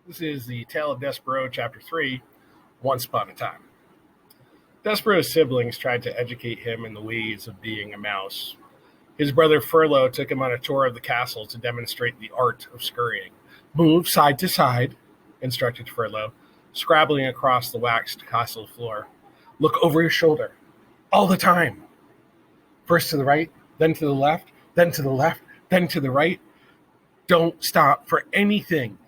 This is the Tale of Despereaux, Chapter 3, Once Upon a Time. Despereaux's siblings tried to educate him in the ways of being a mouse. His brother Furlough took him on a tour of the castle to demonstrate the art of scurrying. Move side to side, instructed Furlough, scrabbling across the waxed castle floor. Look over your shoulder, all the time. First to the right, then to the left, then to the left, then to the right. Don't stop for anything.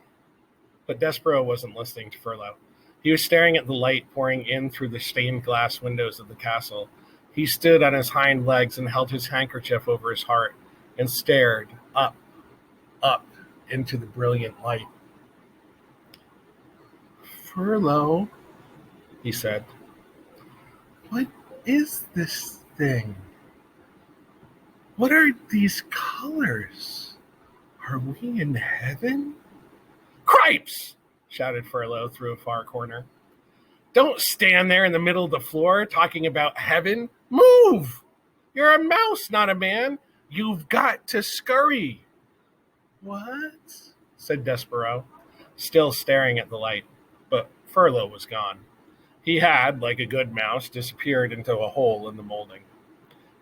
But Despereaux wasn't listening to Furlough. He was staring at the light pouring in through the stained glass windows of the castle. He stood on his hind legs and held his handkerchief over his heart and stared up into the brilliant light. Furlough, he said, what is this thing? What are these colors? Are we in heaven? Cripes! Shouted Furlough through a far corner. Don't stand there in the middle of the floor talking about heaven. Move! You're a mouse, not a man. You've got to scurry. What? Said Despereaux, still staring at the light. But Furlough was gone. He had, like a good mouse, disappeared into a hole in the molding.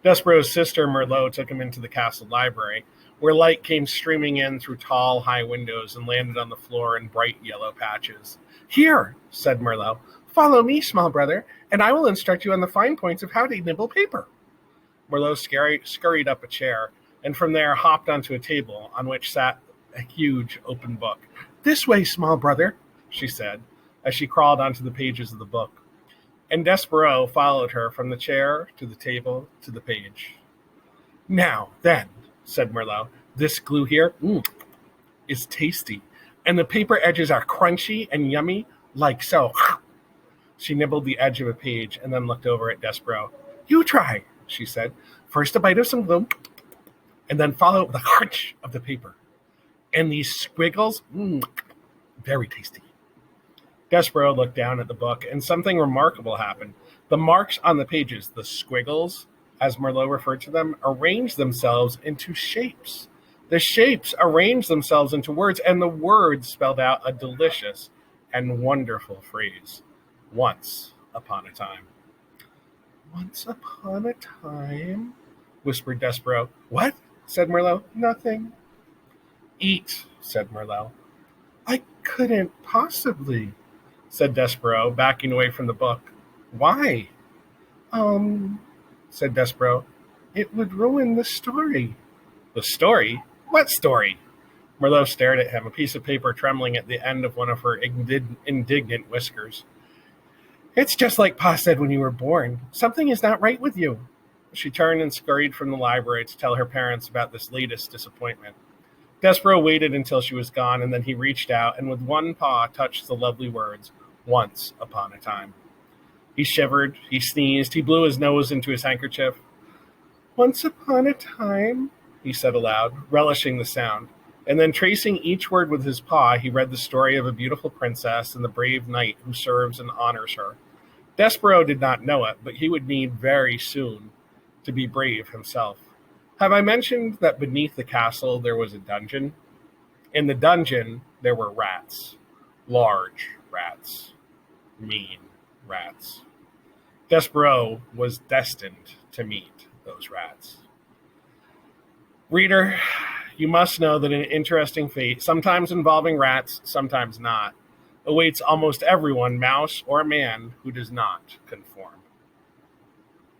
Despereaux's sister Merlot took him into the castle library, where light came streaming in through tall, high windows and landed on the floor in bright yellow patches. Here, said Merlot, follow me, small brother, and I will instruct you on the fine points of how to nibble paper. Merlot scurried up a chair, and from there hopped onto a table on which sat a huge open book. This way, small brother, she said, as she crawled onto the pages of the book. And Despereaux followed her from the chair to the table to the page. Now, then, said Merlot, this glue here is tasty, and the paper edges are crunchy and yummy, like so. She nibbled the edge of a page and then looked over at Despereaux. You try, she said. First a bite of some glue, and then follow it with a crunch of the paper. And these squiggles, very tasty. Despereaux looked down at the book, and something remarkable happened. The marks on the pages, the squiggles, as Merlot referred to them, arranged themselves into shapes. The shapes arranged themselves into words, and the words spelled out a delicious and wonderful phrase. Once upon a time. Once upon a time, whispered Despereaux. What? Said Merlot. Nothing. Eat, said Merlot. I couldn't possibly, said Despereaux, backing away from the book. Why? Said Despereaux. It would ruin the story. The story? What story? Merlot stared at him, a piece of paper trembling at the end of one of her indignant whiskers. It's just like Pa said when you were born. Something is not right with you. She turned and scurried from the library to tell her parents about this latest disappointment. Despereaux waited until she was gone, and then he reached out and with one paw touched the lovely words, Once upon a time. He shivered, he sneezed, he blew his nose into his handkerchief. Once upon a time, he said aloud, relishing the sound, and then tracing each word with his paw, he read the story of a beautiful princess and the brave knight who serves and honors her. Despereaux did not know it, but he would need very soon to be brave himself. Have I mentioned that beneath the castle there was a dungeon? In the dungeon there were rats, large rats, mean rats. Despereaux was destined to meet those rats. Reader, you must know that an interesting fate, sometimes involving rats, sometimes not, awaits almost everyone, mouse or man, who does not conform.